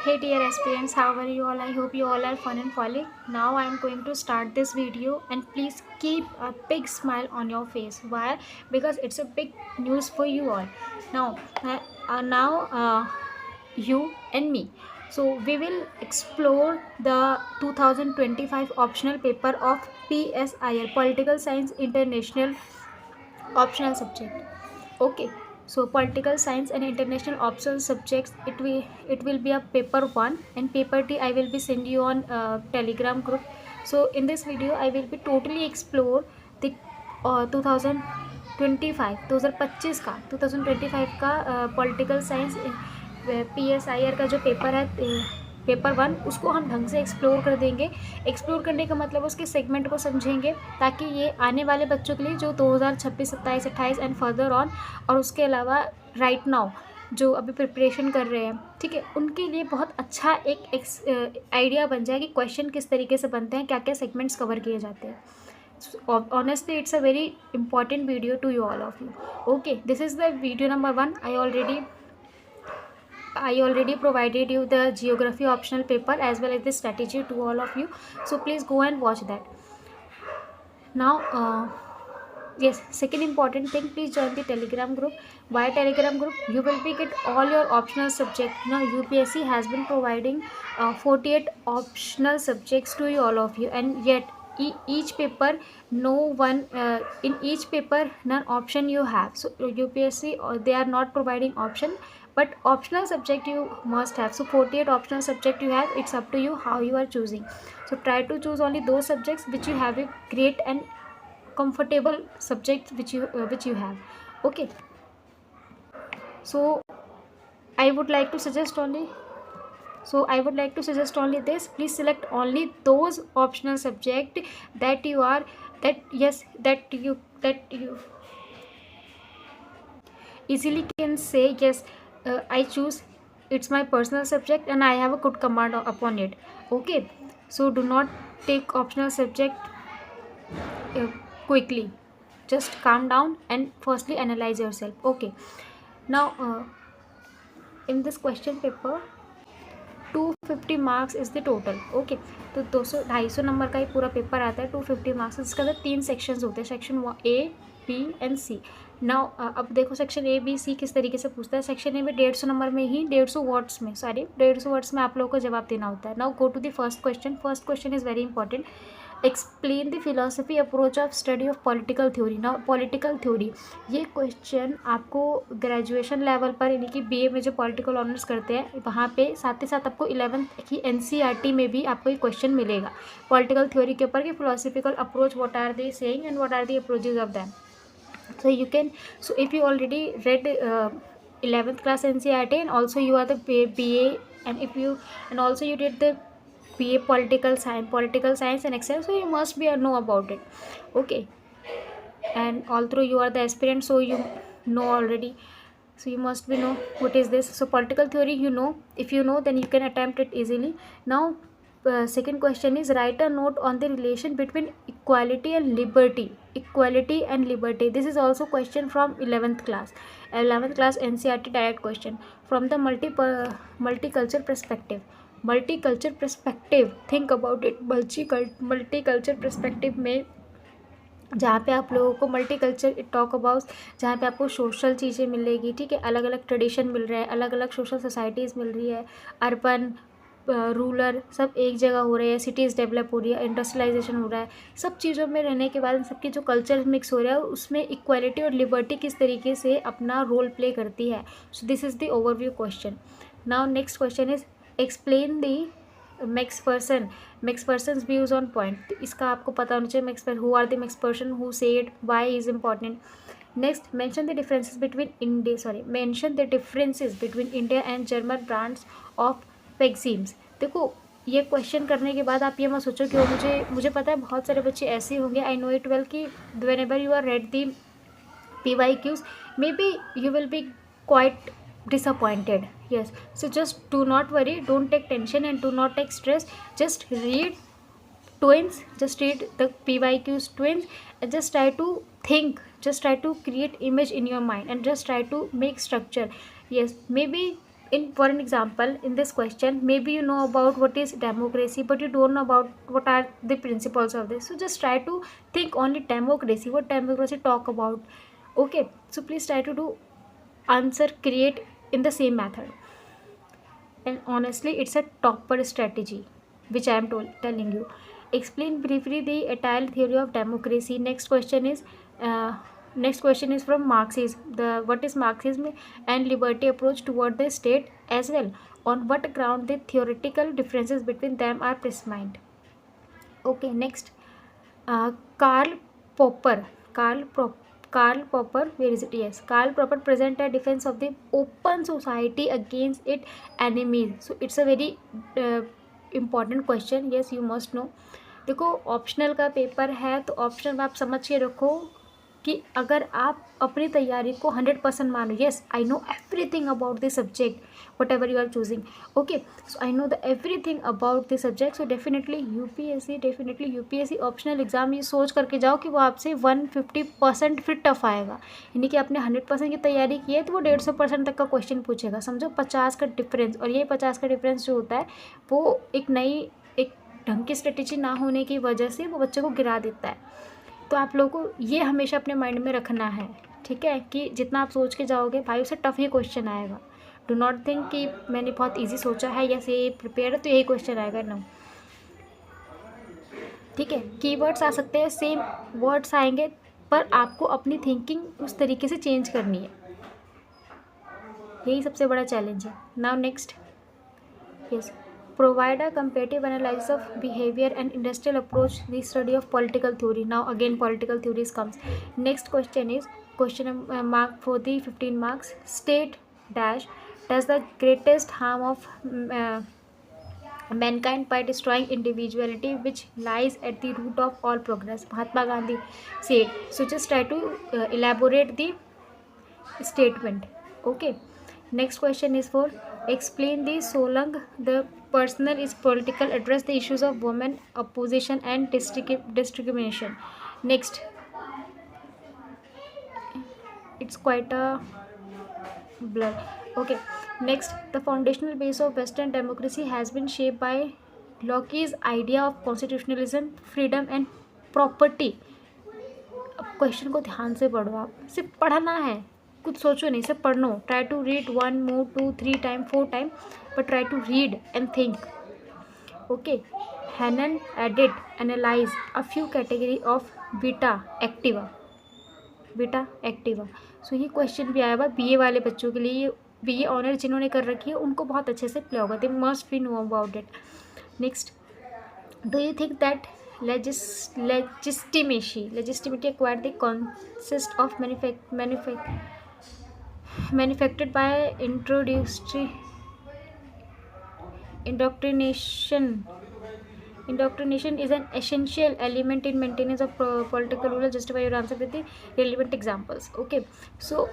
Hey dear aspirants, how are you all? I hope you all are fun and frolic. Now I am going to start this video and please keep a big smile on your face. Why? Because it's a big news for you all. Now, now you and me. So we will explore the 2025 optional paper of PSIL Political Science International optional subject. Okay, so political science and international optional subjects, it will be a paper 1 and paper 2 I will be send you on telegram group. So in this video I will be totally explore the 2025 2025 का 2025 का political science PSIR का जो paper है paper 1 उसको हम ढंग से explore कर देंगे। एक्सप्लोर करने का मतलब उसके सेगमेंट को समझेंगे ताकि ये आने वाले बच्चों के लिए जो 2026 27 28 एंड फर्दर ऑन और उसके अलावा राइट नाउ जो अभी प्रिपरेशन कर रहे हैं, ठीक है, उनके लिए बहुत अच्छा एक आइडिया बन जाए कि क्वेश्चन किस तरीके से बनते हैं, क्या क्या सेगमेंट्स कवर किए जाते हैं। Honestly it's a very important video to you all of you. Okay, this is the video number 1। I already provided you the geography optional paper as well as the strategy to all of you. So please go and watch that. Now, yes, second important thing, please join the Telegram group. Why Telegram group? You will be get all your optional subject. Now UPSC has been providing 48 optional subjects to you all of you, and yet each paper no one in each paper none option you have. So UPSC they are not providing option, but optional subject you must have. So 48 optional subject you have, it's up to you how you are choosing. So try to choose only those subjects which you have a great and comfortable subjects which you have. Okay, so I would like to suggest only this. Please select only those optional subject that you are that you easily can say yes, I choose, it's my personal subject and I have a good command upon it. Okay, so do not take optional subject uh, quickly. Just calm down and firstly analyze yourself. Okay, now in this question paper 250 marks is the total. Okay, तो 200 250 number का ही पूरा paper आता है। 250 marks, इसके अंदर 3 sections होते हैं, section A B and C। Now अब देखो सेक्शन A B C किस तरीके से पूछता है। सेक्शन ए में 150 नंबर में ही 150 वर्ड्स में 150 वर्ड्स में आप लोगों को जवाब देना होता है। Now go to the first question. First question is very important. Explain the philosophy approach of study of political theory. Now political theory, ये क्वेश्चन आपको ग्रेजुएशन लेवल पर यानी कि BA में जो पॉलिटिकल ऑनर्स करते हैं वहाँ पे साथ ही साथ आपको 11th की NCERT में भी आपको ये क्वेश्चन मिलेगा पॉलिटिकल थ्योरी के ऊपर कि philosophical approach what are they saying and what are the approaches of them. So you can, so if you already read 11th class NCERT and also you are the BA and if you and also you did the BA political science and Excel, so you must be know about it. Okay, and although you are the aspirant, so you know already, so you must be know what is this. So political theory, you know, if you know then you can attempt it easily. Now second question is write a note on the relation between equality and liberty. This is also question from 11th class NCERT direct question from the multicultural perspective. Think about it, multicultural perspective में जहाँ पे आप लोगों को multiculture talk about, जहाँ पे आपको social चीज़ें मिलेगी, ठीक है, अलग अलग ट्रेडिशन मिल रहा है, अलग अलग सोशल सोसाइटीज़ मिल रही है, अर्बन रूरल सब एक जगह हो रहे हैं, सिटीज़ डेवलप हो रही है, इंडस्ट्रियलाइजेशन हो रहा है, सब चीज़ों में रहने के बाद सबकी जो कल्चर मिक्स हो रहा है उसमें इक्वालिटी और लिबर्टी किस तरीके से अपना रोल प्ले करती है। So this is the overview question. Now next question is explain the Max Person views on point. इसका आपको पता होना चाहिए Max Person, who are the Max Person, who said, why is important. Next mention the differences between India and German brands of vaccines. देखो ये question करने के बाद आप ये मत सोचो कि मुझे पता है बहुत सारे बच्चे ऐसे होंगे, आई नो इट वेल, कि whenever you are read the PYQs maybe you will be quite disappointed. Yes, so just do not worry, don't take tension and do not take stress. Just read the PYQs twins and just try to think, just try to create image in your mind and just try to make structure. Yes, maybe for an example, in this question, maybe you know about what is democracy, but you don't know about what are the principles of this. So just try to think only democracy, what democracy talk about. Okay, so please try to do answer create in the same method. And honestly, it's a topper strategy which I am telling you. Explain briefly the Attal theory of democracy. Uh, next question is from Marxism. The what is Marxism and liberty approach toward the state as well. On what ground the theoretical differences between them are precised. Okay, next, uh, Karl Popper. Karl Popper, where is it? Yes, Karl Popper present a defense of the open society against its enemies. So it's a very important question. Yes, you must know. देखो, optional का paper है तो option में आप समझ के रखो कि अगर आप अपनी तैयारी को 100% मानो, yes I know everything about the subject whatever you are choosing, okay, so I know the everything about the subject, so definitely UPSC optional exam ये सोच करके जाओ कि वो आपसे 150% फिर टफ आएगा, यानी कि आपने 100% की तैयारी की है तो वो 150% तक का क्वेश्चन पूछेगा, समझो 50 का डिफरेंस। और ये 50 का डिफरेंस जो होता है वो एक ढंग की स्ट्रेटेजी ना होने की वजह से वो बच्चे को गिरा देता है। तो आप लोगों को ये हमेशा अपने माइंड में रखना है, ठीक है, कि जितना आप सोच के जाओगे भाई उससे टफ ही क्वेश्चन आएगा। डू नॉट थिंक कि मैंने बहुत इजी सोचा है या से प्रिपेयर है तो यही क्वेश्चन आएगा, ना, ठीक है। कीवर्ड्स आ सकते हैं, सेम वर्ड्स आएंगे, पर आपको अपनी थिंकिंग उस तरीके से चेंज करनी है, यही सबसे बड़ा चैलेंज है। Now next, yes, provide a comparative analysis of behavior and industrial approach the study of political theory. Now again political theories comes. Next question is question mark for the 15 marks. State dash does the greatest harm of mankind by destroying individuality which lies at the root of all progress. Mahatma Gandhi said. So just try to elaborate the statement. Okay, next question is for explain the so long the personal is political address the issues of women opposition and discrimination. Next, it's quite a blur. Okay, next, the foundational base of western democracy has been shaped by Locke's idea of constitutionalism, freedom and property. अब question को ध्यान से पढ़ो, आप सिर्फ पढ़ना है, कुछ सोचो नहीं, सिर्फ पढ़ो। Try to read 1 more 2 3 time 4 time, but try to read and think. Okay, Hannon added analyze a few category of beta activa. So ये क्वेश्चन भी आया हुआ बीए वाले बच्चों के लिए, ये बीए ऑनर जिन्होंने कर रखी है उनको बहुत अच्छे से प्ले होगा, they must be know about it. Next, do you think that legitimacy acquired the consist of manufactured by indoctrination is an essential element in maintenance of political rule. Justify your answer with the relevant examples. Okay, so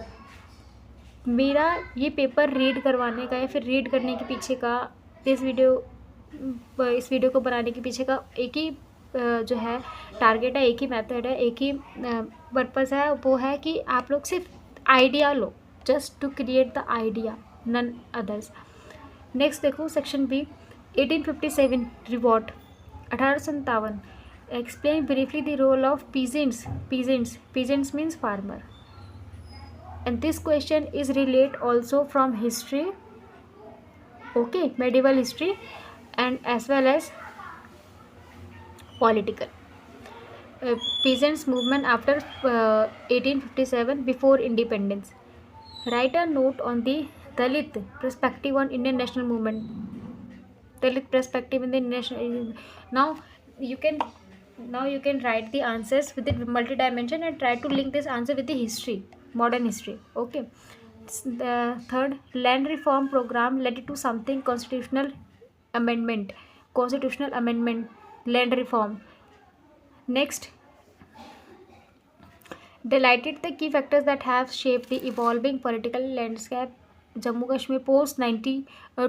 मेरा ये paper read करवाने का या फिर read करने के पीछे का इस वीडियो को बनाने के पीछे का एक ही जो है टारगेट है, एक ही मेथड है, एक ही पर्पस है, वो है कि आप लोग सिर्फ आइडिया लो, just to create the idea, none others. Next देखो section B, 1857 revolt 1857, explain briefly the role of peasants means farmer, and this question is relate also from history, okay, medieval history and as well as political. Peasants movement after 1857 before independence. Write a note on the Dalit perspective on Indian national movement. Dalit perspective in the national. Now you can write the answers with the multi-dimension and try to link this answer with the history, modern history. Okay, the third, land reform program led to something constitutional amendment, land reform. Next, delighted the key factors that have shaped the evolving political landscape Jammu Kashmir post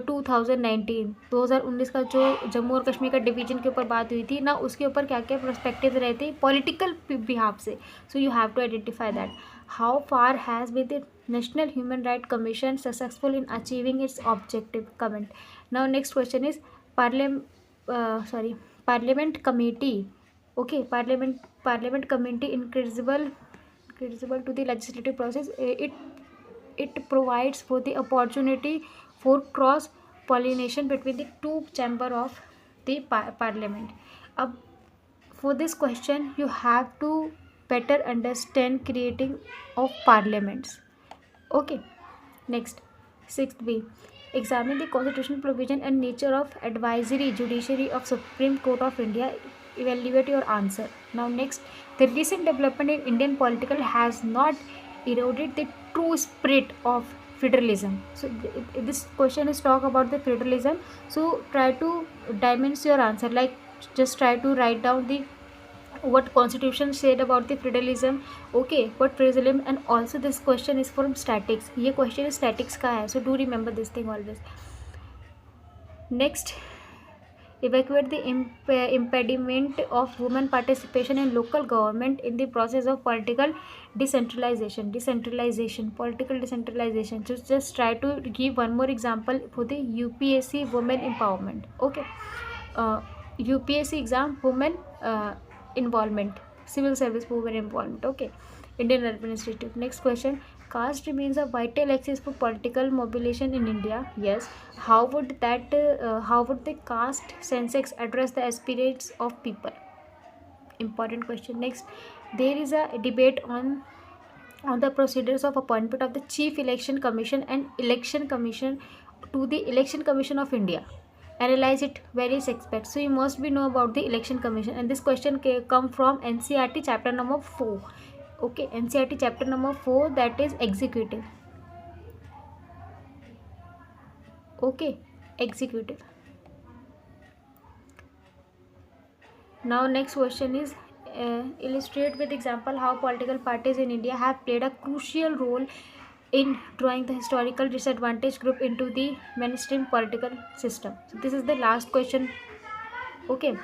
2019 का जो जम्मू और कश्मीर का division के ऊपर बात हुई थी ना, उसके ऊपर क्या क्या पर्सपेक्टिव रहे थे पॉलिटिकल बिहाफ से. So you have to identify that. How far has been the National Human Rights Commission successful in achieving its objective? Comment. Now next question is parliament parliament committee. Okay, parliament committee incredible to the legislative process. It provides for the opportunity for cross pollination between the two chamber of the parliament. अब for this question you have to better understand creating of parliaments. Okay, next, sixth B. Examine the constitutional provision and nature of advisory judiciary of Supreme Court of India. Evaluate your answer. Now next, the recent development in Indian political has not eroded the true spirit of federalism. So this question is talk about the federalism. So try to dimension your answer. Like just try to write down the what constitution said about the federalism. Okay, what federalism, and also this question is from statics. ये question is statics का है, so do remember this thing always. Next, evacuate the impediment of women participation in local government in the process of political decentralization. Political decentralization. So just try to give one more example for the UPSC women empowerment. Okay, UPSC exam women involvement, civil service women involvement. Okay, Indian administrative. Next question, caste remains a vital axis for political mobilization in India. Yes. How would the caste census address the aspirates of people? Important question. Next, there is a debate on the procedures of appointment of the Chief Election Commission and Election Commission to the Election Commission of India. Analyze it various aspects. So you must be know about the election commission, and this question come from NCERT chapter number 4. Okay, NCERT chapter number 4, that is executive. Okay, executive. Now next question is illustrate with example how political parties in India have played a crucial role in drawing the historical disadvantaged group into the mainstream political system. So this is the last question. Okay,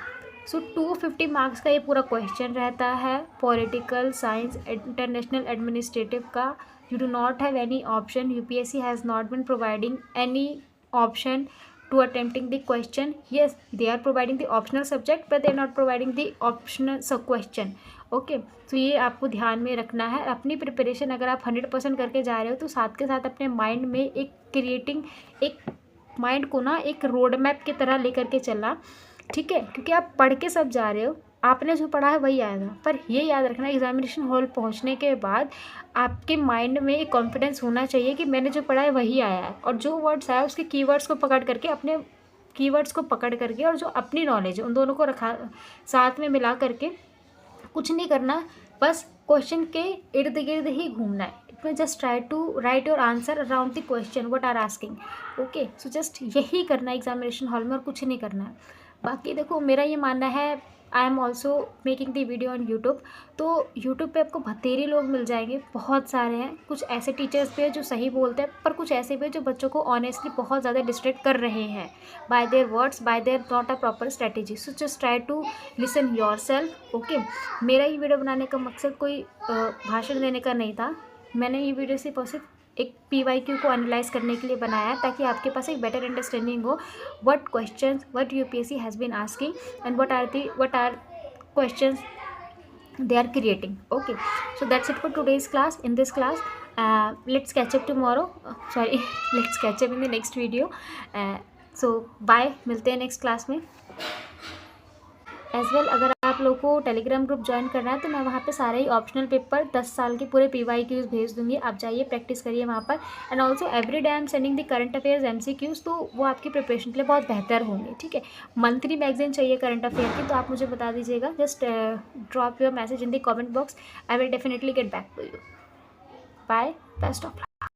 so 250 marks का ये पूरा question रहता है political science international administrative का. You do not have any option. UPSC has not been providing any option to attempting the question. Yes, they are providing the optional subject but they are not providing the optional sub question. Okay, तो ये आपको ध्यान में रखना है. अपनी preparation अगर आप 100% करके जा रहे हो तो साथ के साथ अपने माइंड में एक माइंड को ना एक रोड मैप की तरह लेकर के चलना. ठीक है, क्योंकि आप पढ़ के सब जा रहे हो, आपने जो पढ़ा है वही आएगा. पर ये याद रखना एग्जामिनेशन हॉल पहुंचने के बाद आपके माइंड में एक कॉन्फिडेंस होना चाहिए कि मैंने जो पढ़ा है वही आया है, और जो वर्ड्स आया उसके कीवर्ड्स को पकड़ करके अपने कीवर्ड्स को पकड़ करके और जो अपनी नॉलेज है उन दोनों को रखा साथ में मिला करके कुछ नहीं करना, बस क्वेश्चन के इर्द गिर्द ही घूमना है. It just try to write your answer around the question what are asking. Okay, so just यही करना है एग्जामिनेशन हॉल में और कुछ नहीं करना है. बाकी देखो, मेरा ये मानना है, I am also making the video on YouTube, तो यूट्यूब पे आपको बतेरे लोग मिल जाएंगे, बहुत सारे हैं. कुछ ऐसे टीचर्स भी हैं जो सही बोलते हैं, पर कुछ ऐसे भी हैं जो बच्चों को ऑनेस्टली बहुत ज़्यादा डिस्ट्रैक्ट कर रहे हैं by their words, by their not a proper strategy. So just try to listen yourself. Okay, मेरा ये वीडियो बनाने का मकसद कोई भाषण देने का नहीं था. मैंने ये वीडियो सिर्फ एक PYQ को एनालाइज करने के लिए बनाया है, ताकि आपके पास एक बेटर अंडरस्टैंडिंग हो what questions what UPSC has been asking and what are questions they are creating. Okay, so that's it for today's class. In this class let's catch up tomorrow. Let's catch up in the next video. So bye, मिलते हैं next class में. As well, अगर आप लोग को Telegram group join करना है तो मैं वहाँ पे सारे ही ऑप्शनल पेपर 10 साल के पूरे PYQs भेज दूँगी. आप जाइए, प्रैक्टिस करिए वहाँ पर. And also every day I am sending the current affairs MCQs, तो वो आपकी प्रिपरेशन के लिए बहुत बेहतर होंगे. ठीक है, मंथली मैगजीन चाहिए करंट अफेयर की तो आप मुझे बता दीजिएगा. Just drop your message in the comment box. I will definitely get back to you. Bye, best of luck.